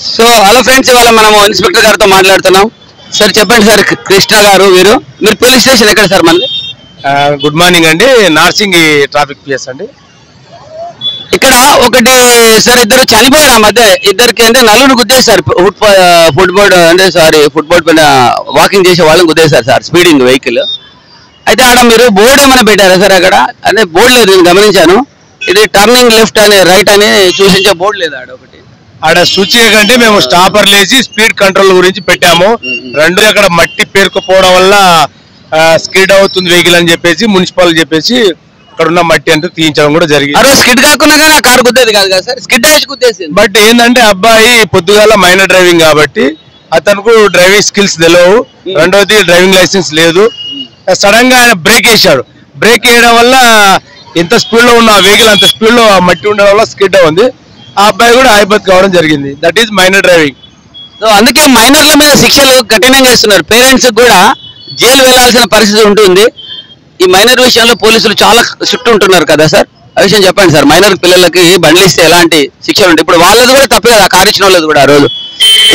So hello friends, ఇవాళ మనము inspector గారితో మాట్లాడుతున్నాం. సార్ చెప్పండి సార్, కృష్ణ గారు మీరు పోలీస్ స్టేషన్ ఎక్కడ సార్ మనది? గుడ్ మార్నింగ్ అండి, నార్సింగ్ ట్రాఫిక్ పిఎస్ అండి. ఇక్కడ ఒకటి సార్, ఇద్దరు చనిపోయారు ఆ మధ్య. ఇద్దరికి అంటే నలుగురు గుద్దేశారు, ఫుట్బోర్డ్ పైన వాకింగ్ చేసే వాళ్ళని గుద్దేశారు సార్, స్పీడింగ్ వెహికల్. అయితే ఆడ మీరు బోర్డు ఏమైనా పెట్టారా సార్? అక్కడ అంటే బోర్డు లేదు, నేను గమనించాను. ఇది టర్నింగ్ లెఫ్ట్ అని రైట్ అని చూసించే బోర్డు లేదు ఆడ. ఒకటి ఆడ సూచిక కంటే మేము స్టాపర్ లేచి స్పీడ్ కంట్రోల్ గురించి పెట్టాము. రెండు అక్కడ మట్టి పేరుకుపోవడం వల్ల స్కిడ్ అవుతుంది వెహికల్ అని చెప్పేసి మున్సిపల్ చెప్పేసి అక్కడ ఉన్న మట్టి అంతా తీయించడం కూడా జరిగింది. స్కిడ్ కాకుండా కానీ ఆ కారు గుద్దేది కాదు కదా సార్, స్కిడ్ వేసి గుద్దేసింది. బట్ ఏంటంటే అబ్బాయి పొద్దుగాల మైనర్ డ్రైవింగ్ కాబట్టి అతనికి డ్రైవింగ్ స్కిల్స్ తెలియవు, రెండోది డ్రైవింగ్ లైసెన్స్ లేదు. సడన్ గా ఆయన బ్రేక్ వేసాడు. బ్రేక్ వేయడం వల్ల ఎంత స్పీడ్ లో ఉన్న వెహికల్ అంత స్పీడ్ లో మట్టి ఉండడం వల్ల స్కిడ్ ఉంది. ఆ అబ్బాయి కూడా ఆయిబత్ కావడం జరిగింది. That is minor driving. So అందుకే మైనర్ల మీద శిక్షలు కఠినంగా ఇస్తున్నారు. పేరెంట్స్ కూడా జైలు వెళ్లాల్సిన పరిస్థితి ఉంటుంది. ఈ మైనర్ విషయంలో పోలీసులు చాలా స్ట్రిక్ట్ ఉంటున్నారు కదా సార్, ఆ విషయం చెప్పండి సార్. మైనర్ పిల్లలకి బండ్లు ఇస్తే ఎలాంటి శిక్షలు ఉంటాయి? ఇప్పుడు వాళ్ళది కూడా తప్పే కదా, కారు ఇచ్చిన వాళ్ళది కూడా. ఆ రోజు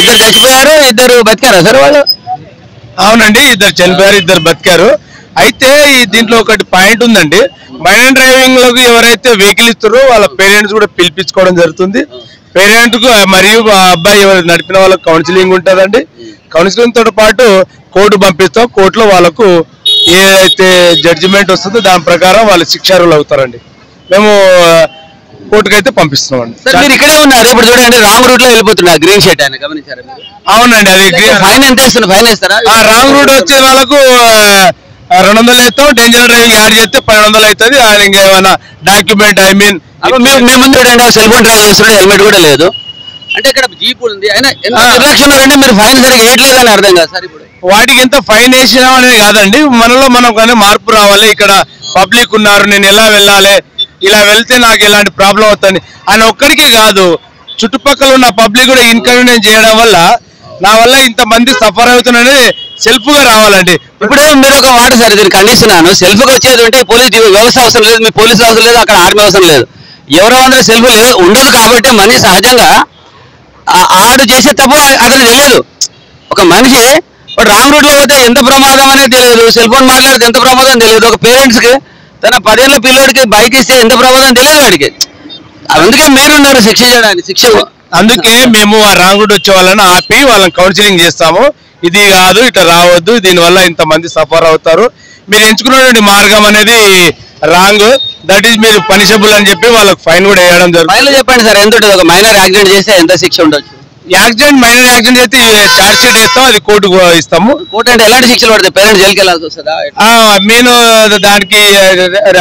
ఇద్దరు చచ్చిపోయారు, ఇద్దరు బతికారా సార్ వాళ్ళు? అవునండి, ఇద్దరు చనిపోయారు, ఇద్దరు బతికారు. అయితే దీంట్లో ఒకటి పాయింట్ ఉందండి. మైనర్ డ్రైవింగ్ లోకి ఎవరైతే వెహికల్ ఇస్తారో వాళ్ళ పేరెంట్స్ కూడా పిలిపించుకోవడం జరుగుతుంది. పేరెంట్ కు మరియు అబ్బాయి ఎవరు నడిపిన వాళ్ళకి కౌన్సిలింగ్ ఉంటుందండి. కౌన్సిలింగ్ తో పాటు కోర్టు పంపిస్తాం. కోర్టులో వాళ్ళకు ఏదైతే జడ్జిమెంట్ వస్తుందో దాని ప్రకారం వాళ్ళు శిక్షార్హులు అవుతారండి. మేము కోర్టుకు అయితే పంపిస్తున్నామండి. మీరు ఇక్కడే ఉన్నారు ఇప్పుడు చూడండి, రాంగ్ రూట్ లో వెళ్ళిపోతున్నా గ్రీన్ షర్ట్ ఆయన గమనించారు? అవునండి, అది ఫైన్ ఎంత ఇస్తున్నారు? ఫైన్ ఇస్తారా? రాంగ్ రూట్ వచ్చే వాళ్ళకు 200 అవుతాం, డేంజర్ డ్రైవింగ్ యాడ్ చేస్తే 1200 అవుతుంది. ఆయన ఇంకేమైనా డాక్యుమెంట్ మీ ముందు చూడండి, సెల్ ఫోన్ డ్రైవ్ చేస్తుంటే హెల్మెట్ కూడా లేదు. అంటే ఇక్కడ జీప్ ఉంది, ఆయన ఎంత నిర్లక్ష్యం ఉన్నారంటే మీరు ఫైన్ సరిగ్గా వేయట్లేదని అర్థం కాదు సార్. ఇప్పుడు వాటికి ఎంత ఫైన్ వేసినా అనేది కాదండి, మనలో మనం కానీ మార్పు రావాలి. ఇక్కడ పబ్లిక్ ఉన్నారు, నేను ఎలా వెళ్ళాలి, ఇలా వెళ్తే నాకు ఎలాంటి ప్రాబ్లం అవుతుంది అని ఒక్కడికే కాదు, చుట్టుపక్కల ఉన్న పబ్లిక్ కూడా ఇన్కన్వీనియన్స్ చేయడం వల్ల నా వల్ల ఇంతమంది సఫర్ అవుతున్నది సెల్ఫ్ గా రావాలండి. ఇప్పుడు మీరు ఒక మాట సార్, దీన్ని ఖండిస్తున్నాను. సెల్ఫ్ గా వచ్చేది ఉంటే పోలీస్ వ్యవస్థ అవసరం లేదు, మీ పోలీసులు అవసరం లేదు, అక్కడ ఆర్మీ అవసరం లేదు. ఎవరో అందరూ సెల్ఫ్ ఉండదు కాబట్టి మనిషి సహజంగా ఆడు చేసే తప్పు అతనికి తెలియదు. ఒక మనిషి రాంగ్ రూట్ లో పోతే ఎంత ప్రమాదం అనేది తెలియదు, సెల్ ఫోన్ మాట్లాడితే ఎంత ప్రమాదం తెలియదు. ఒక పేరెంట్స్ కి తన 10 ఏళ్ల పిల్లోడికి బైక్ ఇస్తే ఎంత ప్రమాదం తెలియదు వాడికి. అందుకే మీరున్నారు శిక్షించడానికి. శిక్ష అందుకే మేము ఆ రాంగ్ రూట్ వచ్చే వాళ్ళని ఆపి వాళ్ళని కౌన్సిలింగ్ చేస్తాము. ఇది కాదు, ఇట్లా రావద్దు, దీనివల్ల ఇంతమంది సఫర్ అవుతారు, మీరు ఎంచుకున్నటువంటి మార్గం అనేది రాంగ్, దట్ ఈస్ మీరు పనిషబుల్ అని చెప్పి వాళ్ళకి ఫైన్ కూడా వేయడం జరుగుతుంది. చెప్పండి సార్, ఎంత ఉంటుంది? ఒక మైనర్ యాక్సిడెంట్ చేస్తే ఎంత శిక్ష ఉండొచ్చు? మైనర్ యాక్సిడెంట్ అయితే చార్జ్ షీట్ వేస్తాం, అది కోర్టుకు ఇస్తాము. కోర్టు అంటే ఎలాంటి శిక్షలు పడతాయి? పేరెంట్స్ జైలుకి వెళ్ళాల్సి వస్తుందా? నేను దానికి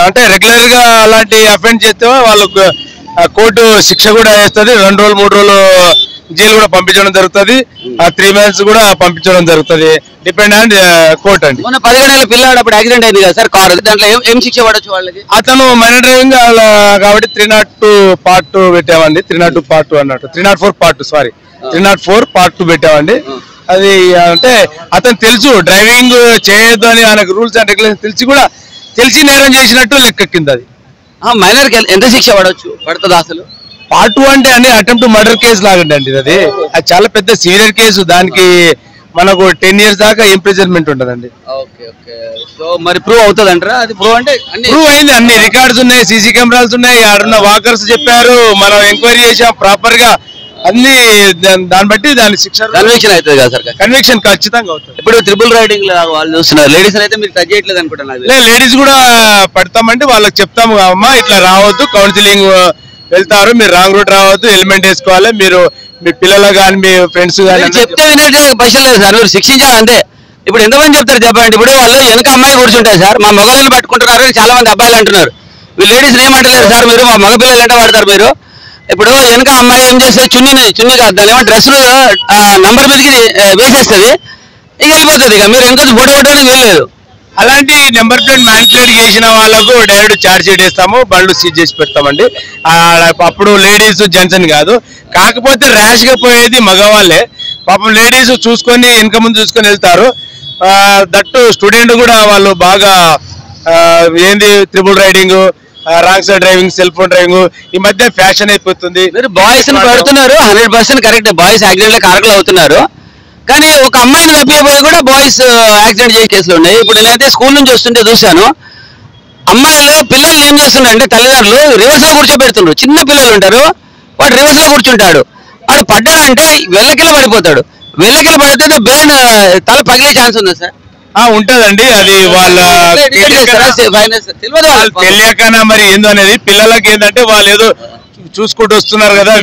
అంటే రెగ్యులర్ గా అలాంటి అఫెండ్ చేస్తే వాళ్ళకు కోర్టు శిక్ష కూడా వేస్తుంది. 2 రోజులు 3 రోజులు జైలు కూడా పంపించడం జరుగుతుంది, 3 months కూడా పంపించడం జరుగుతుంది. డిపెండ్ ఆన్ కోర్ట్ అండి. మొన్న 17 ఏళ్ల పిల్లాడు అప్పుడు యాక్సిడెంట్ అయింది కదా సార్ కారు, దాంట్లో ఏం శిక్ష పడవచ్చు వాళ్ళకి? అతను మైనర్ డ్రైవింగ్ కాబట్టి 302 Part 2 పెట్టామండి. 302 Part 2 అన్నట్టు 304 Part 2 సారీ 304 Part 2 పెట్టామండి. అది అంటే అతను తెలుసు డ్రైవింగ్ చేయొద్దు అని, ఆయనకు రూల్స్ అండ్ రెగ్యులేషన్స్ తెలిసి నేరం చేసినట్టు లెక్క కింద. అది మైనర్ కి ఎంత శిక్ష పడుతుంది అసలు? Part 2 అంటే అన్ని అటెంప్ట్ మర్డర్ కేసు లాగండి అండి. అది చాలా పెద్ద సీరియర్ కేసు, దానికి మనకు 10 years దాకా ఇంప్రిజన్మెంట్ ఉంటదండి. సో మరి ప్రూవ్ అవుతుంది అంటారా? అది ప్రూవ్ అంటే ప్రూవ్ అయింది, అన్ని రికార్డ్స్ ఉన్నాయి, సీసీ కెమెరాస్ ఉన్నాయి, ఆడున్న వాకర్స్ చెప్పారు, మనం ఎంక్వైరీ చేసాం ప్రాపర్ గా అన్ని. దాన్ని బట్టి దాని శిక్ష కన్విక్షన్ అవుతుంది కదా సార్? కన్విక్షన్ ఖచ్చితంగా అవుతుంది. ఇప్పుడు ట్రిపుల్ రైడింగ్ వాళ్ళు చూస్తున్నారు, లేడీస్ అయితే మీరు టచ్ చేయట్లేదు అనుకుంటున్నారు. లేడీస్ కూడా పెడతామంటే వాళ్ళకి చెప్తాము, అమ్మా ఇట్లా రావద్దు, కౌన్సిలింగ్ వెళ్తారు, మీరు రాంగ్ రూట్ రావద్దు, హెల్మెట్ వేసుకోవాలి, మీరు మీ పిల్లలు కానీ మీ ఫ్రెండ్స్ కానీ చెప్తే వినట్టు పైసలు లేదు సార్, మీరు శిక్షించాలి అంతే. ఇప్పుడు ఎంతమంది చెప్తారు చెప్పండి? ఇప్పుడు వాళ్ళు వెనక అమ్మాయి కూర్చుంటాయి సార్, మా మగవాళ్ళని పట్టుకుంటున్నారు అని చాలా మంది అబ్బాయిలు అంటున్నారు. వీళ్ళు లేడీస్ ఏమంటలేరు సార్, మీరు మా మగ పిల్లలు ఎంట పడతారు మీరు. ఇప్పుడు వెనక అమ్మాయి ఏం చేస్తే చున్నీ కాదు, దాని ఏమో డ్రెస్ నంబర్ మీదకి వేసేస్తుంది, ఇక వెళ్ళిపోతుంది. ఇక మీరు వెనక ఫోటో కొట్టడానికి వీల్లేదు. అలాంటి నెంబర్ ప్లేట్ మ్యానిపులేట్ చేసిన వాళ్ళకు డైరెక్ట్ ఛార్జ్ షీట్ వేస్తాము, బండ్లు సీజ్ చేసి పెడతామండి. అప్పుడు లేడీస్ జెంట్స్ అని కాదు, కాకపోతే ర్యాష్ గా పోయేది మగవాళ్ళే. పాపం లేడీస్ చూసుకొని వెనక ముందు చూసుకొని వెళ్తారు. దట్టు స్టూడెంట్ కూడా వాళ్ళు బాగా ఏంది triple riding wrong side driving, cell phone driving ఈ మధ్య ఫ్యాషన్ అయిపోతుంది. మీరు బాయ్స్ ని పెడుతున్నారు, 100% కరెక్ట్. బాయ్స్ యాక్సిడెంట్ లో కారకులు అవుతున్నారు. కానీ ఒక అమ్మాయిని తప్పిపోయి కూడా బాయ్స్ యాక్సిడెంట్ చేసే కేసులు ఉన్నాయి. ఇప్పుడు నేనైతే స్కూల్ నుంచి వస్తుంటే చూశాను, అమ్మాయిలు పిల్లల్ని ఏం చేస్తున్నారంటే తల్లిదండ్రులు రివర్స్ లో కూర్చోబెడుతున్నారు. చిన్న పిల్లలు ఉంటారు, వాడు రివర్స్ లో కూర్చుంటాడు. వాడు పడ్డాడంటే వెళ్ళకిల పడిపోతాడు. వెళ్ళకిల పడితే బ్రెయిన్ తల పగిలే ఛాన్స్ ఉందా సార్? ఉంటదండి. అది వాళ్ళ తెలియకనా మరి ఏందో అనేది. పిల్లలకి ఏంటంటే వాళ్ళు ఏదో చూసుకుంటూ వస్తున్నారు కదా.